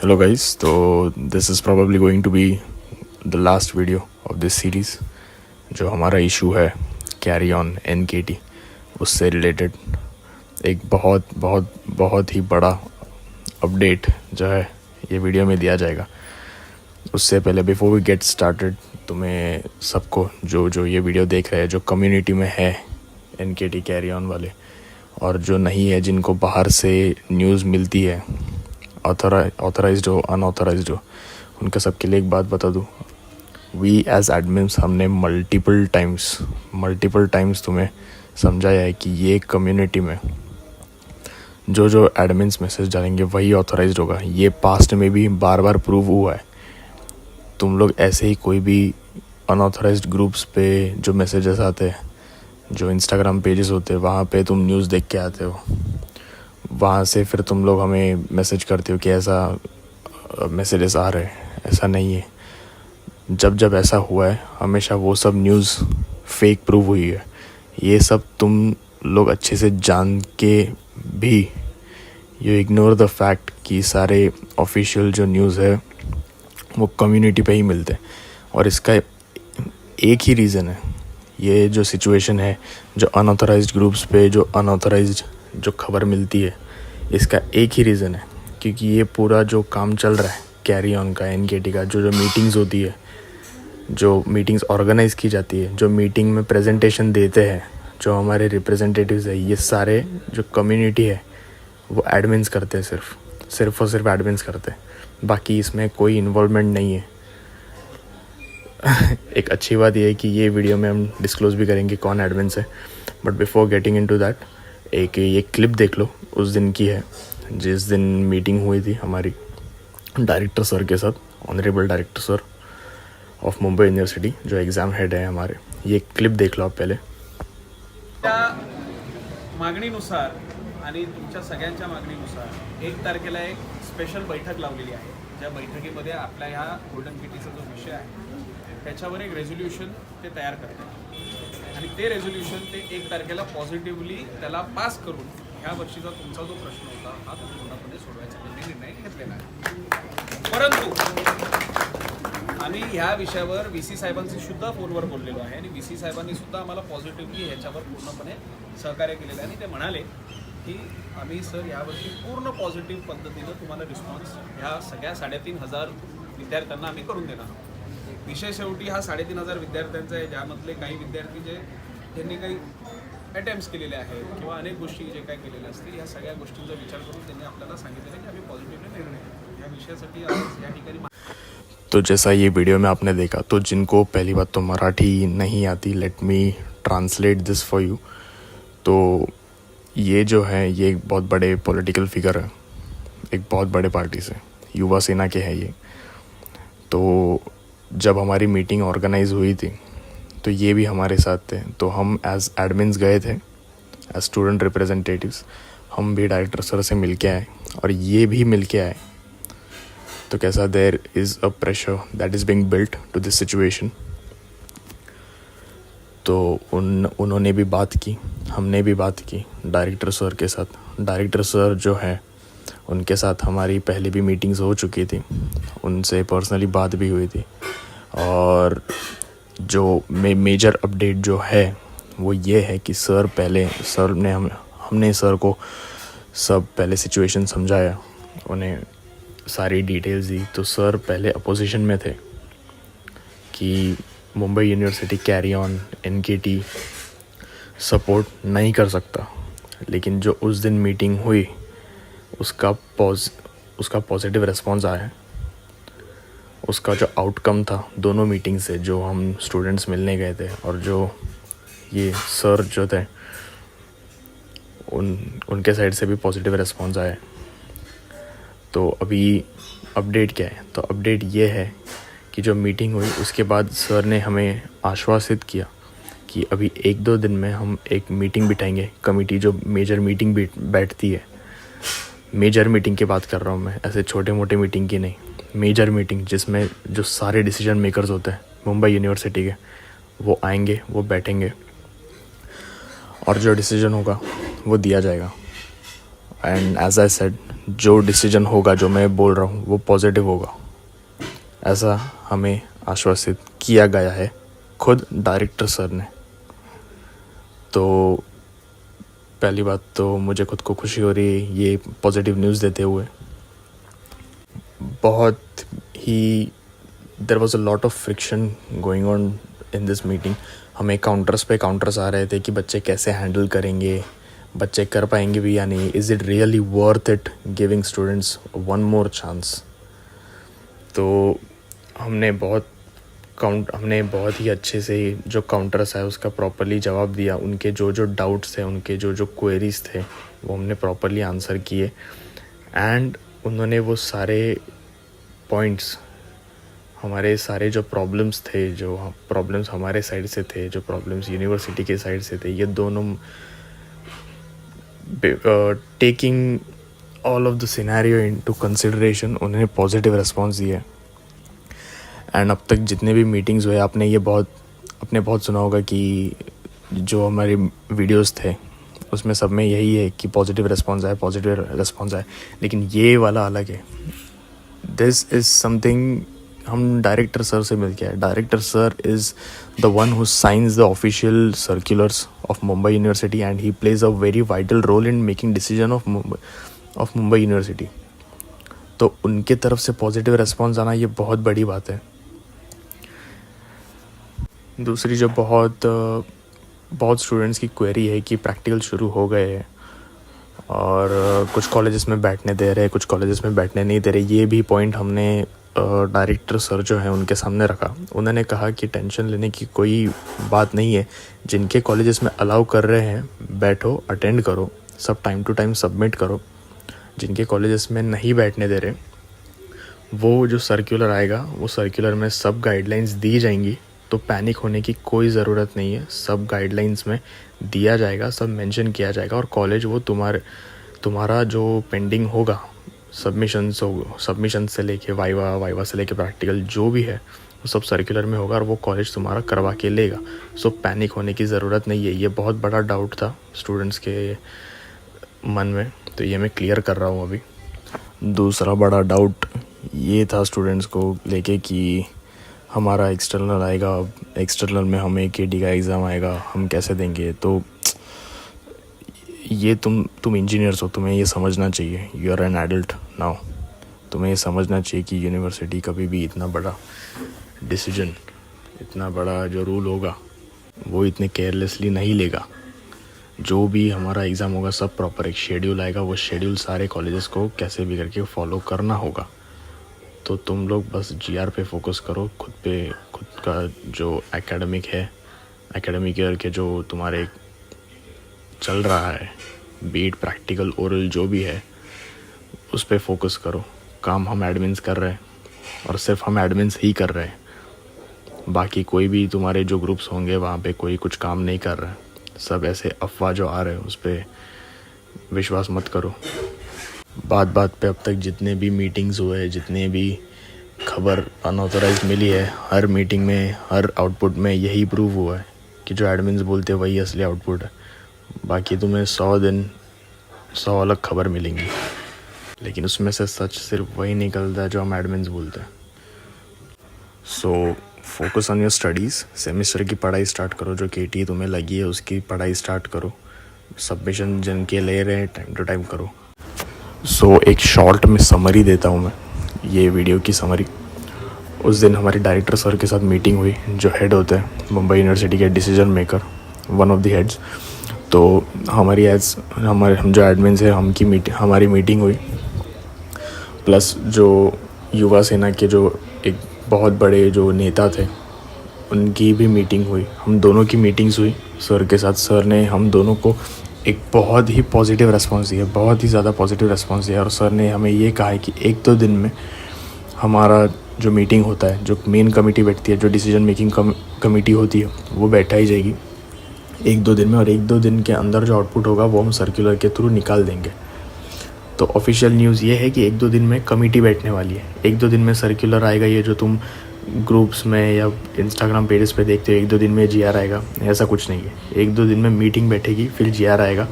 Hello guys, तो this is probably going to be the last video of this series. जो हमारा issue है carry on NKT, उससे related एक बहुत बहुत बहुत ही बड़ा अपडेट जो है ये वीडियो में दिया जाएगा. उससे पहले बिफोर वी गेट स्टार्टेड, तुम्हें सबको जो ये वीडियो देख रहे हैं, जो कम्युनिटी में है एनकेटी कैरी ऑन वाले और जो नहीं है, जिनको बाहर से न्यूज़ मिलती है, ऑथराइज्ड हो अनऑथराइज्ड हो, उनका सबके लिए एक बात बता दूँ. वी एज एडमिन्स हमने मल्टीपल टाइम्स तुम्हें समझाया है कि ये कम्युनिटी में जो एडमिन्स मैसेज डालेंगे वही ऑथराइज्ड होगा. ये पास्ट में भी बार बार प्रूव हुआ है. तुम लोग ऐसे ही कोई भी अनऑथराइज्ड ग्रुप्स पे जो मैसेजेस आते हैं, जो इंस्टाग्राम पेजेस होते हैं, वहाँ पे तुम न्यूज़ देख के आते हो, वहाँ से फिर तुम लोग हमें मैसेज करते हो कि ऐसा मैसेजेस आ रहे हैं. ऐसा नहीं है. जब ऐसा हुआ है हमेशा वो सब न्यूज़ फेक प्रूव हुई है. ये सब तुम लोग अच्छे से जान के भी यू इग्नोर द फैक्ट कि सारे ऑफिशियल जो न्यूज़ है वो कम्युनिटी पे ही मिलते हैं. और इसका एक ही रीज़न है. ये जो सिचुएशन है, जो अनऑथराइज्ड ग्रुप्स पे जो अनऑथराइज्ड जो खबर मिलती है, इसका एक ही रीज़न है क्योंकि ये पूरा जो काम चल रहा है कैरी ऑन का, एनकेटी का, जो मीटिंग्स होती है, जो मीटिंग्स ऑर्गेनाइज की जाती है, जो मीटिंग में प्रेजेंटेशन देते हैं, जो हमारे रिप्रेजेंटेटिव्स है, ये सारे जो कम्युनिटी है वो एडमिन्स करते हैं. सिर्फ और सिर्फ एडमिन्स करते हैं. बाकी इसमें कोई इन्वॉल्वमेंट नहीं है. एक अच्छी बात यह है कि ये वीडियो में हम डिस्क्लोज भी करेंगे कौन एडमिन्स है. But before getting into that, एक ये क्लिप देख लो. उस दिन की है जिस दिन मीटिंग हुई थी हमारी डायरेक्टर सर के साथ, honourable director sir of Mumbai university, जो एग्ज़ाम हेड है हमारे. ये क्लिप देख लो आप पहले. त्या मागणीनुसार आणि तुमच्या सगळ्यांच्या मागणीनुसार 1 तारखेला एक स्पेशल बैठक लावलेली आहे. ज्या बैठकीमध्ये आपल्या ह्या गोल्डन किटीचा जो विषय आहे त्याच्यावर एक रेझोल्युशन ते तयार करतात आणि ते रेझोल्युशन ते 1 तारखेला पॉझिटिव्हली त्याला पास करून ह्या वर्षीचा तुमचा जो प्रश्न होता हा पूर्णपणे सोडवायचा त्यांनी निर्णय घेतलेला आहे. परंतु आम्ही ह्या विषयावर VC साहेबांशी सुद्धा फोनवर बोललेलो आहे आणि VC साहेबांनी सुद्धा आम्हाला पॉझिटिव्हली ह्याच्यावर पूर्णपणे सहकार्य केलेलं आहे आणि ते म्हणाले की आम्ही सर यावर्षी पूर्ण पॉझिटिव्ह पद्धतीनं तुम्हाला रिस्पॉन्स ह्या सगळ्या 3,500 विद्यार्थ्यांना आम्ही करून देणार. विषय शेवटी हा 3,500 विद्यार्थ्यांचा आहे, ज्यामधले काही विद्यार्थी ज्यांनी काही अटेम्प्ट्स केलेले आहेत किंवा अनेक गोष्टी जे काय केलेल्या असतील, या सगळ्या गोष्टींचा विचार करून त्यांनी आपल्याला सांगितलेलं की आम्ही पॉझिटिव्हली निर्णय घेऊ. या विषयासाठी आज या ठिकाणी. तो जैसा ये वीडियो में आपने देखा, तो जिनको पहली बात तो मराठी नहीं आती, let me translate this for you. तो ये जो है ये एक बहुत बड़े पॉलिटिकल फिगर है, एक बहुत बड़े पार्टी से, युवा सेना के हैं ये. तो जब हमारी मीटिंग ऑर्गेनाइज हुई थी तो ये भी हमारे साथ थे. तो हम एज एडमिन्स गए थे, एज स्टूडेंट रिप्रेजेंटेटिव्स. हम भी डायरेक्टर सर से मिल के आए और ये भी मिल के आए. तो कैसा there is a pressure that is being built to this situation. तो उन्होंने भी बात की, हमने भी बात की डायरेक्टर सर के साथ. डायरेक्टर सर जो है उनके साथ हमारी पहले भी मीटिंग्स हो चुकी थी, उनसे पर्सनली बात भी हुई थी. और जो मेजर अपडेट जो है वो ये है कि हमने सर को सब पहले सिचुएशन समझाया, उन्हें सारी डिटेल्स दी. तो सर पहले अपोजिशन में थे कि Mumbai university carry on NKT support नहीं कर सकता. लेकिन जो उस दिन मीटिंग हुई उसका पॉजिटिव रिस्पॉन्स आया है. उसका जो आउटकम था दोनों मीटिंग से, जो हम स्टूडेंट्स मिलने गए थे और जो ये सर जो थे उनके साइड से भी पॉजिटिव रिस्पॉन्स आया है. तो अभी अपडेट क्या है? तो अपडेट ये है कि जो मीटिंग हुई उसके बाद सर ने हमें आश्वासित किया कि अभी 1-2 दिन में हम एक मीटिंग बिठाएंगे. कमेटी जो मेजर मीटिंग बैठती है, मेजर मीटिंग की बात कर रहा हूँ मैं, ऐसे छोटे मोटे मीटिंग की नहीं, मेजर मीटिंग जिसमें जो सारे डिसीजन मेकर्स होते हैं मुंबई यूनिवर्सिटी के, वो आएंगे, वो बैठेंगे और जो डिसीजन होगा वो दिया जाएगा. एंड एज आई सेड, जो डिसीजन होगा, जो मैं बोल रहा हूँ, वो पॉजिटिव होगा, ऐसा हमें आश्वासित किया गया है खुद डायरेक्टर सर ने। तो पहली बात तो मुझे खुद को खुशी हो रही है ये पॉजिटिव न्यूज़ देते हुए। बहुत ही there was a lot of friction going on in this meeting. हमें काउंटर्स पे काउंटर्स आ रहे थे कि बच्चे कैसे हैंडल करेंगे, बच्चे कर पाएंगे भी या नहीं, is it really worth it giving students one more chance. तो हमने बहुत ही अच्छे से जो काउंटर्स है उसका प्रॉपरली जवाब दिया। उनके जो जो डाउट्स थे, उनके जो जो क्वेरीज थे, वो हमने प्रॉपरली आंसर किए। एंड उन्होंने वो सारे पॉइंट्स, हमारे सारे जो प्रॉब्लम्स थे, जो प्रॉब्लम्स हमारे साइड से थे, जो प्रॉब्लम्स यूनिवर्सिटी के साइड से थे, ये दोनों taking all of the scenario into consideration उन्होंने पॉजिटिव रिस्पॉन्स दिए। एंड अब तक जितने भी मीटिंग्स हुए, आपने बहुत सुना होगा कि जो हमारे वीडियोस थे उसमें सब में यही है कि पॉजिटिव रिस्पॉन्स आए, लेकिन ये वाला अलग है। दिस इज़ समथिंग हम डायरेक्टर सर से मिल के आए। Director sir is the one who signs the official circulars of Mumbai university and he plays a very vital role in making decision of Mumbai university. तो उनके तरफ से पॉजिटिव रिस्पॉन्स आना ये बहुत बड़ी बात है। दूसरी जो बहुत स्टूडेंट्स की क्वेरी है कि प्रैक्टिकल शुरू हो गए हैं और कुछ कॉलेजेस में बैठने दे रहे हैं, कुछ कॉलेजेस में बैठने नहीं दे रहे। ये भी पॉइंट हमने डायरेक्टर सर जो है उनके सामने रखा। उन्होंने कहा कि टेंशन लेने की कोई बात नहीं है, जिनके कॉलेजेस में अलाउ कर रहे हैं बैठो, अटेंड करो, सब टाइम टू टाइम सबमिट करो। जिनके कॉलेजेस में नहीं बैठने दे रहे, वो जो सर्कुलर आएगा, वो सर्कुलर में सब गाइडलाइंस दी जाएंगी। तो पैनिक होने की कोई ज़रूरत नहीं है, सब गाइडलाइंस में दिया जाएगा, सब मेंशन किया जाएगा। और कॉलेज वो तुम्हारा जो पेंडिंग होगा, सबमिशन से लेके वाइवा से लेके प्रैक्टिकल जो भी है, वो सब सर्कुलर में होगा और वो कॉलेज तुम्हारा करवा के लेगा। सो पैनिक होने की ज़रूरत नहीं है। ये बहुत बड़ा डाउट था स्टूडेंट्स के मन में, तो ये मैं क्लियर कर रहा हूँ अभी। दूसरा बड़ा डाउट ये था स्टूडेंट्स को लेके कि हमारा एक्सटर्नल आएगा, एक्सटर्नल में हमें केटी का एग्ज़ाम आएगा, हम कैसे देंगे। तो ये तुम इंजीनियर्स हो, तुम्हें ये समझना चाहिए, you are an adult now. तुम्हें ये समझना चाहिए कि यूनिवर्सिटी कभी भी इतना बड़ा डिसीजन, इतना बड़ा जो रूल होगा, वो इतने केयरलेसली नहीं लेगा। जो भी हमारा एग्ज़ाम होगा, सब प्रॉपर एक शेड्यूल आएगा, वो शेड्यूल सारे कॉलेजेस को कैसे भी करके फॉलो करना होगा। तो तुम लोग बस जीआर पे फोकस करो, खुद का जो एकेडमिक ईयर के जो तुम्हारे चल रहा है, बीट प्रैक्टिकल ओरल जो भी है, उस पे फोकस करो। काम हम एडमिन्स कर रहे हैं और सिर्फ हम एडमिन्स ही कर रहे हैं। बाकी कोई भी तुम्हारे जो ग्रुप्स होंगे वहाँ पे कोई कुछ काम नहीं कर रहा है। सब ऐसे अफवाह जो आ रहे हैं उस पर विश्वास मत करो। बात पे अब तक जितने भी मीटिंग्स हुए हैं, जितने भी खबर अनऑथराइज मिली है, हर मीटिंग में, हर आउटपुट में यही प्रूव हुआ है कि जो एडमिन्स बोलते हैं वही असली आउटपुट है। बाकी तुम्हें 100 अलग खबर मिलेंगी, लेकिन उसमें से सच सिर्फ वही निकलता है जो हम एडमिन्स बोलते हैं। So focus on your studies. Semester की पढ़ाई स्टार्ट करो, जो केटी तुम्हें लगी है उसकी पढ़ाई स्टार्ट करो। सबमिशन जिनके ले रहे हैं टाइम टू टाइम करो। सो एक शॉर्ट में समरी देता हूँ मैं, ये वीडियो की समरी। उस दिन हमारी डायरेक्टर सर के साथ मीटिंग हुई, जो हेड होते हैं मुंबई यूनिवर्सिटी के decision maker, one of the heads. तो हम जो एडमिन्स हैं हमारी मीटिंग हुई, प्लस जो युवा सेना के जो एक बहुत बड़े जो नेता थे उनकी भी मीटिंग हुई। हम दोनों की मीटिंग्स हुई सर के साथ। सर ने हम दोनों को एक बहुत ही पॉजिटिव रेस्पॉन्स दिया, बहुत ही ज़्यादा पॉजिटिव रेस्पॉन्स दिया। और सर ने हमें ये कहा है कि 1-2 दिन में हमारा जो मीटिंग होता है, जो मेन कमेटी बैठती है, जो डिसीजन मेकिंग कमेटी होती है, वो बैठा ही जाएगी 1-2 दिन में। और 1-2 दिन के अंदर जो आउटपुट होगा वो हम सर्कुलर के थ्रू निकाल देंगे। तो ऑफिशियल न्यूज़ ये है कि 1-2 दिन में कमेटी बैठने वाली है, 1-2 दिन में सर्कुलर आएगा। ये जो तुम ग्रुप्स में या इंस्टाग्राम पेजेस पे देखते हो 1-2 दिन में जीआर आएगा, ऐसा कुछ नहीं है। 1-2 दिन में मीटिंग बैठेगी, फिर जीआर आएगा।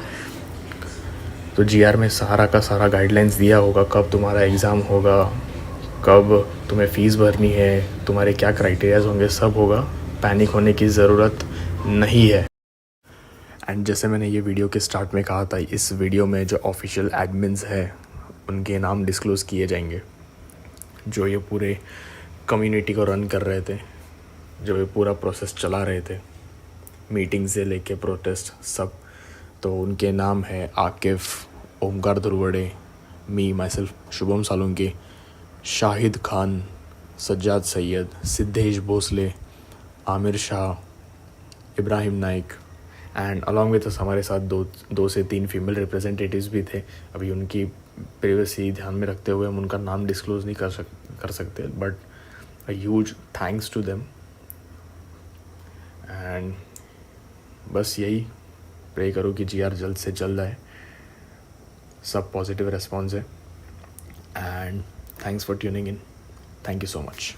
तो जीआर में सारा का सारा गाइडलाइंस दिया होगा, कब तुम्हारा एग्ज़ाम होगा, कब तुम्हें फ़ीस भरनी है, तुम्हारे क्या क्राइटेरियाज होंगे, सब होगा। पैनिक होने की ज़रूरत नहीं है। एंड जैसे मैंने ये वीडियो के स्टार्ट में कहा था, इस वीडियो में जो ऑफिशियल एडमिन्स है उनके नाम डिस्क्लोज़ किए जाएंगे, जो ये पूरे कम्युनिटी को रन कर रहे थे, जो ये पूरा प्रोसेस चला रहे थे, मीटिंग से लेके प्रोटेस्ट सब। तो उनके नाम है Akif, Omkar Dhruvade, me myself Shubham Salunke, Shahid Khan, Sajjad Sayyed, Siddhesh Bhosale, Aamir Shah, Ibrahim Naik and along with हमारे साथ दो से तीन फीमेल रिप्रेजेंटेटिव्स भी थे। अभी उनकी प्राइवेसी ध्यान में रखते हुए हम उनका नाम डिस्क्लोज़ नहीं कर सकते, but a huge thanks to them. And बस यही प्रे करो कि जीआर जल्द से जल्द आए। सब पॉजिटिव रिस्पॉन्स है। And thanks for tuning in. Thank you so much.